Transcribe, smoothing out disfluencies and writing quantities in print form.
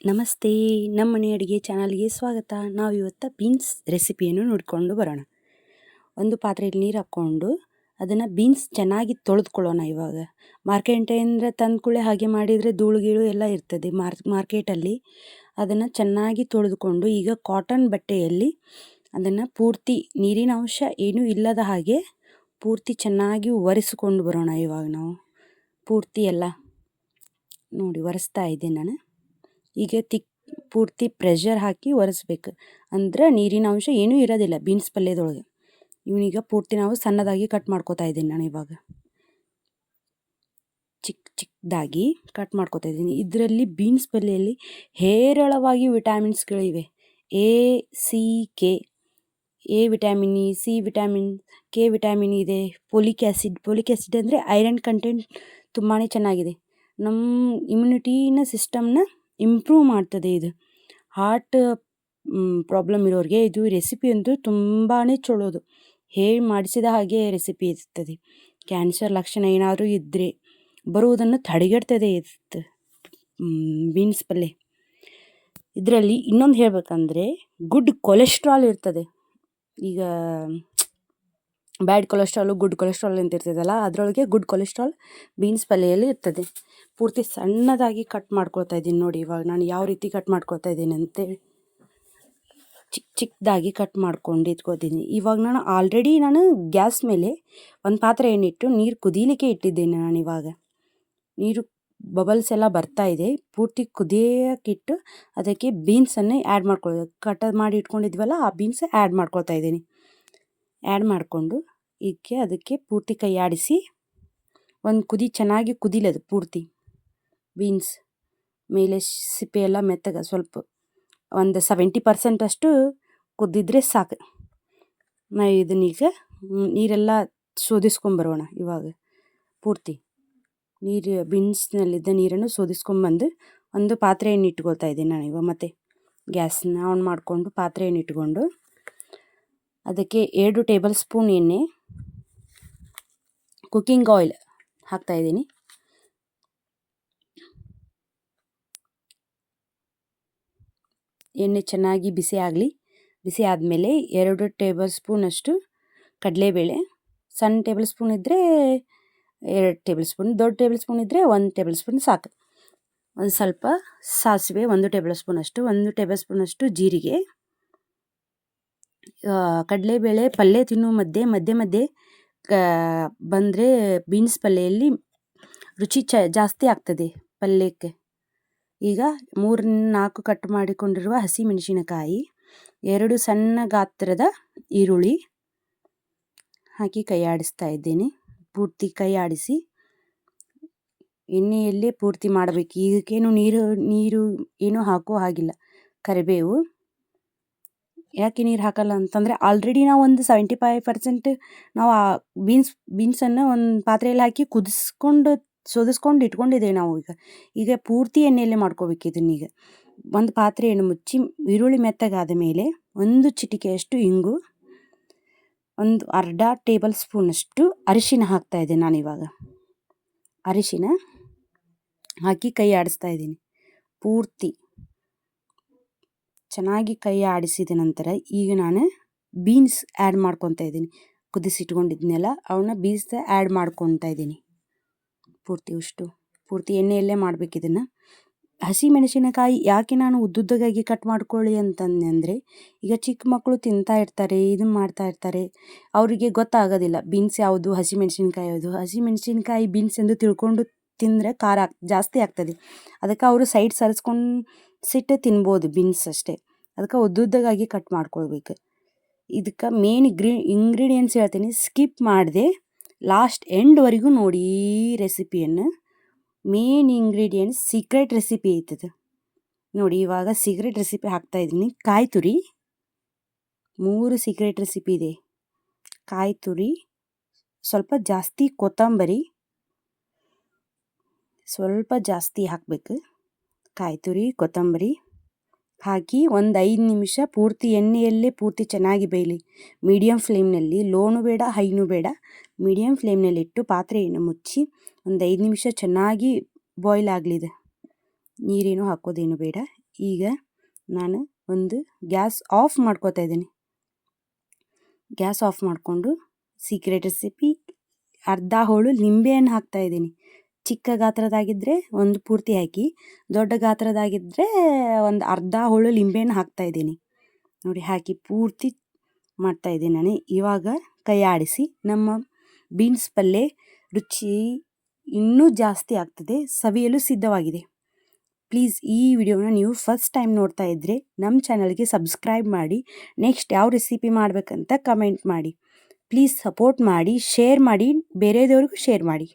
ನಮಸ್ತೆ, ನಮ್ಮ ಮನೆ ಅಡುಗೆ ಚಾನಲ್ಗೆ ಸ್ವಾಗತ. ನಾವು ಇವತ್ತು ಬೀನ್ಸ್ ರೆಸಿಪಿಯನ್ನು ನೋಡಿಕೊಂಡು ಬರೋಣ. ಒಂದು ಪಾತ್ರೆಯಲ್ಲಿ ನೀರು ಹಾಕ್ಕೊಂಡು ಅದನ್ನು ಬೀನ್ಸ್ ಚೆನ್ನಾಗಿ ತೊಳೆದುಕೊಳ್ಳೋಣ. ಇವಾಗ ಮಾರ್ಕೆಟಿಂದ ತಂದ್ಕೊಳ್ಳೆ ಹಾಗೆ ಮಾಡಿದರೆ ಧೂಳು ಗೀಳು ಎಲ್ಲ ಇರ್ತದೆ ಮಾರ್ಕೆಟಲ್ಲಿ. ಅದನ್ನು ಚೆನ್ನಾಗಿ ತೊಳೆದುಕೊಂಡು ಈಗ ಕಾಟನ್ ಬಟ್ಟೆಯಲ್ಲಿ ಅದನ್ನು ಪೂರ್ತಿ ನೀರಿನ ಅಂಶ ಏನೂ ಇಲ್ಲದ ಹಾಗೆ ಪೂರ್ತಿ ಚೆನ್ನಾಗಿ ಒರೆಸಿಕೊಂಡು ಬರೋಣ. ಇವಾಗ ನಾವು ಪೂರ್ತಿ ಎಲ್ಲ ನೋಡಿ ಒರೆಸ್ತಾ ಇದ್ದೆ ನಾನು. ಈಗ ಪೂರ್ತಿ ಪ್ರೆಷರ್ ಹಾಕಿ ಒರೆಸ್ಬೇಕು, ಅಂದ್ರೆ ನೀರಿನ ಅಂಶ ಏನೂ ಇರೋದಿಲ್ಲ ಬೀನ್ಸ್ ಪಲ್ಯದೊಳಗೆ. ಇವನೀಗ ಪೂರ್ತಿ ನಾವು ಸಣ್ಣದಾಗಿ ಕಟ್ ಮಾಡ್ಕೋತಾ ಇದ್ದೀನಿ. ನಾನು ಇವಾಗ ಚಿಕ್ಕದಾಗಿ ಕಟ್ ಮಾಡ್ಕೋತಾ ಇದ್ದೀನಿ. ಇದರಲ್ಲಿ ಬೀನ್ಸ್ ಪಲ್ಯದಲ್ಲಿ ಹೇರಳವಾಗಿ ವಿಟಾಮಿನ್ಸ್ಗಳಿವೆ. A, C, K. A vitamin, C vitamin, K vitamin ಇದೆ. ಫೋಲಿಕ್ ಆ್ಯಸಿಡ್ ಅಂದರೆ ಐರನ್ ಕಂಟೆಂಟ್ ತುಂಬಾ ಚೆನ್ನಾಗಿದೆ. ನಮ್ಮ ಇಮ್ಯುನಿಟಿನ ಸಿಸ್ಟಮ್ನ ಇಂಪ್ರೂವ್ ಮಾಡ್ತದೆ. ಇದು ಹಾರ್ಟ್ ಪ್ರಾಬ್ಲಮ್ ಇರೋರಿಗೆ ಇದು ರೆಸಿಪಿ ಅಂತೂ ತುಂಬಾ ಚಲೋದು. ಹೇಳಿ ಮಾಡಿಸಿದ ಹಾಗೆ ರೆಸಿಪಿ ಇರ್ತದೆ. ಕ್ಯಾನ್ಸರ್ ಲಕ್ಷಣ ಏನಾದರೂ ಇದ್ದರೆ ಬರುವುದನ್ನು ತಡೆಗಟ್ತದೆ ಇತ್ತು ಬೀನ್ಸ್ ಪಲ್ಯ. ಇದರಲ್ಲಿ ಇನ್ನೊಂದು ಹೇಳಬೇಕಂದ್ರೆ ಗುಡ್ ಕೊಲೆಸ್ಟ್ರಾಲ್ ಇರ್ತದೆ. ಈಗ ಬ್ಯಾಡ್ ಕೊಲೆಸ್ಟ್ರಾಲು ಗುಡ್ ಕೊಲೆಸ್ಟ್ರಾಲ್ ಅಂತ ಇರ್ತದಲ್ಲ, ಅದರೊಳಗೆ ಗುಡ್ ಕೊಲೆಸ್ಟ್ರಾಲ್ ಬೀನ್ಸ್ ಪಲ್ಯದಲ್ಲಿ ಇರ್ತದೆ. ಪೂರ್ತಿ ಸಣ್ಣದಾಗಿ ಕಟ್ ಮಾಡ್ಕೊಳ್ತಾ ಇದ್ದೀನಿ ನೋಡಿ. ಇವಾಗ ನಾನು ಯಾವ ರೀತಿ ಕಟ್ ಮಾಡ್ಕೊಳ್ತಾ ಇದ್ದೀನಿ ಅಂತೇಳಿ ಚಿಕ್ಕದಾಗಿ ಕಟ್ ಮಾಡ್ಕೊಂಡು ಇಟ್ಕೊತೀನಿ. ಇವಾಗ ನಾನು ಗ್ಯಾಸ್ ಮೇಲೆ ಒಂದು ಪಾತ್ರೆ ಎಣ್ಣಿಟ್ಟು ನೀರು ಕುದೀಲಿಕ್ಕೆ ಇಟ್ಟಿದ್ದೇನೆ. ನಾನು ಇವಾಗ ನೀರು ಬಬಲ್ಸ್ ಎಲ್ಲ ಬರ್ತಾ ಇದೆ. ಪೂರ್ತಿ ಕುದಿಯೋಕ್ಕಿಟ್ಟು ಅದಕ್ಕೆ ಬೀನ್ಸನ್ನು ಆ್ಯಡ್ ಮಾಡ್ಕೊಳ್ಳೋದು. ಕಟ್ ಮಾಡಿ ಇಟ್ಕೊಂಡಿದ್ವಲ್ಲ ಆ ಬೀನ್ಸ್ ಆ್ಯಡ್ ಮಾಡ್ಕೊಳ್ತಾ ಇದ್ದೀನಿ. ಆ್ಯಡ್ ಮಾಡಿಕೊಂಡು ಅದಕ್ಕೆ ಪೂರ್ತಿ ಕೈ ಆಡಿಸಿ ಒಂದು ಚೆನ್ನಾಗಿ ಕುದಿಲದು ಪೂರ್ತಿ. ಬೀನ್ಸ್ ಮೇಲೆ ಸಿಪ್ಪೆ ಎಲ್ಲ ಮೆತ್ತಗೆ ಸ್ವಲ್ಪ ಒಂದು 70% ಅಷ್ಟು ಕುದ್ದಿದ್ರೆ ಸಾಕು. ನಾವು ಇದನ್ನೀಗ ನೀರೆಲ್ಲ ಶೋಧಿಸ್ಕೊಂಬರೋಣ. ಇವಾಗ ಪೂರ್ತಿ ಬೀನ್ಸ್ನಲ್ಲಿದ್ದ ನೀರನ್ನು ಶೋಧಿಸ್ಕೊಂಬಂದು ಒಂದು ಪಾತ್ರೆಯನ್ನು ಇಟ್ಕೊಳ್ತಾ ಇದ್ದೀನಿ ನಾನು. ಇವಾಗ ಮತ್ತೆ ಗ್ಯಾಸ್ನ ಆನ್ ಮಾಡಿಕೊಂಡು ಪಾತ್ರೆಯನ್ನು ಇಟ್ಕೊಂಡು ಅದಕ್ಕೆ 2 ಟೇಬಲ್ ಸ್ಪೂನ್ ಎಣ್ಣೆ, ಕುಕ್ಕಿಂಗ್ ಆಯಿಲ್ ಹಾಕ್ತಾಯಿದ್ದೀನಿ. ಎಣ್ಣೆ ಚೆನ್ನಾಗಿ ಬಿಸಿ ಆಗಲಿ. ಬಿಸಿ ಆದಮೇಲೆ 2 ಟೇಬಲ್ ಸ್ಪೂನಷ್ಟು ಕಡಲೆಬೇಳೆ. ಸಣ್ಣ ಟೇಬಲ್ ಸ್ಪೂನ್ ಇದ್ದರೆ 2 ಟೇಬಲ್ ಸ್ಪೂನ್, ದೊಡ್ಡ ಟೇಬಲ್ ಸ್ಪೂನ್ ಇದ್ದರೆ 1 ಟೇಬಲ್ ಸ್ಪೂನ್ ಸಾಕು. ಒಂದು ಸ್ವಲ್ಪ ಸಾಸಿವೆ 1 ಟೇಬಲ್ ಸ್ಪೂನಷ್ಟು, 1 ಟೇಬಲ್ ಸ್ಪೂನಷ್ಟು ಜೀರಿಗೆ. ಕಡಲೆಬೇಳೆ ಪಲ್ಯ ತಿನ್ನೋ ಮಧ್ಯೆ ಮಧ್ಯೆ ಬಂದರೆ ಬೀನ್ಸ್ ಪಲ್ಯದಲ್ಲಿ ರುಚಿ ಜಾಸ್ತಿ ಆಗ್ತದೆ ಪಲ್ಯಕ್ಕೆ. ಈಗ 3-4 ಕಟ್ ಮಾಡಿಕೊಂಡಿರುವ ಹಸಿಮೆಣಸಿನಕಾಯಿ, 2 ಸಣ್ಣ ಗಾತ್ರದ ಈರುಳ್ಳಿ ಹಾಕಿ ಕೈ ಆಡಿಸ್ತಾ ಇದ್ದೇನೆ. ಪೂರ್ತಿ ಕೈ ಆಡಿಸಿ ಎಣ್ಣೆಯಲ್ಲೇ ಪೂರ್ತಿ ಮಾಡಬೇಕು. ಇದಕ್ಕೇನು ನೀರು ಏನೂ ಹಾಕೋ ಹಾಗಿಲ್ಲ. ಕರಿಬೇವು ಯಾಕೆ ನೀರು ಹಾಕಲ್ಲ ಅಂತಂದರೆ ಆಲ್ರೆಡಿ ನಾವು ಒಂದು 75% ನಾವು ಆ ಬೀನ್ಸನ್ನು ಒಂದು ಪಾತ್ರೆಯಲ್ಲಿ ಹಾಕಿ ಶೋಧಿಸ್ಕೊಂಡು ಇಟ್ಕೊಂಡಿದ್ದೇವೆ ನಾವು. ಈಗ ಪೂರ್ತಿ ಎಣ್ಣೆಯಲ್ಲೇ ಮಾಡ್ಕೋಬೇಕು ಇದನ್ನೀಗ. ಒಂದು ಪಾತ್ರೆಯನ್ನು ಮುಚ್ಚಿ ಈರುಳ್ಳಿ ಮೆತ್ತಗಾದ ಮೇಲೆ 1 ಚಿಟಿಕೆಯಷ್ಟು ಇಂಗು, ಒಂದು ಅರ್ಧ ಟೇಬಲ್ ಸ್ಪೂನಷ್ಟು ಅರಿಶಿನ ಹಾಕ್ತಾಯಿದ್ದೆ ನಾನಿವಾಗ. ಅರಿಶಿನ ಹಾಕಿ ಕೈ ಆಡಿಸ್ತಾ ಇದ್ದೀನಿ. ಪೂರ್ತಿ ಚೆನ್ನಾಗಿ ಕೈ ಆಡಿಸಿದ ನಂತರ ಈಗ ನಾನು ಬೀನ್ಸ್ ಆ್ಯಡ್ ಮಾಡ್ಕೊತಾ ಇದ್ದೀನಿ. ಕುದಿಸಿಟ್ಕೊಂಡಿದ್ನೆಲ್ಲ ಅವನ್ನ ಬೀನ್ಸ್ ಆ್ಯಡ್ ಮಾಡ್ಕೊತಾ ಇದ್ದೀನಿ. ಪೂರ್ತಿ ಎಣ್ಣೆಯಲ್ಲೇ ಮಾಡಬೇಕು ಇದನ್ನು. ಹಸಿಮೆಣಸಿನಕಾಯಿ ಯಾಕೆ ನಾನು ಉದ್ದುದ್ದಗಾಗಿ ಕಟ್ ಮಾಡ್ಕೊಳ್ಳಿ ಅಂತಂದರೆ, ಈಗ ಚಿಕ್ಕ ಮಕ್ಕಳು ತಿಂತಾ ಇರ್ತಾರೆ, ಇದನ್ನು ಮಾಡ್ತಾ ಇರ್ತಾರೆ, ಅವರಿಗೆ ಗೊತ್ತಾಗೋದಿಲ್ಲ ಬೀನ್ಸ್ ಯಾವುದು ಹಸಿಮೆಣಸಿನ್ಕಾಯಿ ಯಾವುದು. ಹಸಿಮೆಣಸಿನ್ಕಾಯಿ ಬೀನ್ಸ್ ಎಂದು ತಿಳ್ಕೊಂಡು ತಿಂದರೆ ಖಾರ ಜಾಸ್ತಿ ಆಗ್ತದೆ. ಅದಕ್ಕೆ ಅವರು ಸೈಡ್ ಸರಿಸ್ಕೊಂಡು ತಿನ್ಬೋದು ಬೀನ್ಸ್ ಅಷ್ಟೇ. ಅದಕ್ಕೆ ಉದ್ದುದ್ದಗಾಗಿ ಕಟ್ ಮಾಡ್ಕೊಳ್ಬೇಕು. ಇದಕ್ಕೆ ಮೇನ್ ಇಂಗ್ರೀಡಿಯೆಂಟ್ಸ್ ಹೇಳ್ತೀನಿ, ಸ್ಕಿಪ್ ಮಾಡದೆ ಲಾಸ್ಟ್ ಎಂಡ್ವರೆಗೂ ನೋಡಿ ಈ ರೆಸಿಪಿಯನ್ನು. ಮೇನ್ ಇಂಗ್ರೀಡಿಯೆಂಟ್ಸ್ ಸೀಕ್ರೆಟ್ ರೆಸಿಪಿ ಐತದು ನೋಡಿ. ಇವಾಗ ಸೀಕ್ರೆಟ್ ರೆಸಿಪಿ ಹಾಕ್ತಾಯಿದ್ದೀನಿ. ಕಾಯಿ ತುರಿ 3 ಸೀಕ್ರೆಟ್ ರೆಸಿಪಿ ಇದೆ. ಕಾಯಿ ತುರಿ ಸ್ವಲ್ಪ ಜಾಸ್ತಿ, ಕೊತ್ತಂಬರಿ ಸ್ವಲ್ಪ ಜಾಸ್ತಿ ಹಾಕಬೇಕು. ಕಾಯಿ ತುರಿ ಕೊತ್ತಂಬರಿ ಹಾಕಿ ಒಂದು 5 ನಿಮಿಷ ಪೂರ್ತಿ ಎಣ್ಣೆಯಲ್ಲೇ ಪೂರ್ತಿ ಚೆನ್ನಾಗಿ ಬೇಯಲಿ. ಮೀಡಿಯಮ್ ಫ್ಲೇಮ್ನಲ್ಲಿ, ಲೋನು ಬೇಡ ಹೈನೂ ಬೇಡ, ಮೀಡಿಯಮ್ ಫ್ಲೇಮ್ನಲ್ಲಿಟ್ಟು ಪಾತ್ರೆಯನ್ನು ಮುಚ್ಚಿ ಒಂದು 5 ನಿಮಿಷ ಚೆನ್ನಾಗಿ ಬಾಯ್ಲ್ ಆಗಲಿದೆ. ನೀರೇನು ಹಾಕೋದೇನು ಬೇಡ. ಈಗ ನಾನು ಒಂದು ಗ್ಯಾಸ್ ಆಫ್ ಮಾಡ್ಕೋತಾ ಇದ್ದೀನಿ. ಗ್ಯಾಸ್ ಆಫ್ ಮಾಡಿಕೊಂಡು ಸೀಕ್ರೆಟ್ ರೆಸಿಪಿ ಅರ್ಧ ಹೋಳು ಲಿಂಬೆಹಣ್ಣು ಹಾಕ್ತಾ ಇದ್ದೀನಿ. ಚಿಕ್ಕ ಗಾತ್ರದಾಗಿದ್ದರೆ ಒಂದು ಪೂರ್ತಿ ಹಾಕಿ, ದೊಡ್ಡ ಗಾತ್ರದಾಗಿದ್ದರೆ ಒಂದು ಅರ್ಧ ಹೋಳು ಲಿಂಬೆಹಣ್ಣು ಹಾಕ್ತಾ ಇದ್ದೀನಿ. ನೋಡಿ ಹಾಕಿ ಪೂರ್ತಿ ಮಾಡ್ತಾ ಇದ್ದೀನಿ ನಾನು. ಇವಾಗ ಕೈ ಆಡಿಸಿ ನಮ್ಮ ಬೀನ್ಸ್ ಪಲ್ಯ ರುಚಿ ಇನ್ನೂ ಜಾಸ್ತಿ ಆಗ್ತದೆ, ಸವಿಯಲು ಸಿದ್ಧವಾಗಿದೆ. ಪ್ಲೀಸ್ ಈ ವಿಡಿಯೋನ ನೀವು ಫಸ್ಟ್ ಟೈಮ್ ನೋಡ್ತಾ ಇದ್ದರೆ ನಮ್ಮ ಚಾನಲ್ಗೆ ಸಬ್ಸ್ಕ್ರೈಬ್ ಮಾಡಿ, ನೆಕ್ಸ್ಟ್ ಯಾವ ರೆಸಿಪಿ ಮಾಡಬೇಕಂತ ಕಮೆಂಟ್ ಮಾಡಿ. ಪ್ಲೀಸ್ ಸಪೋರ್ಟ್ ಮಾಡಿ, ಶೇರ್ ಮಾಡಿ, ಬೇರೆದವ್ರಿಗೂ ಶೇರ್ ಮಾಡಿ.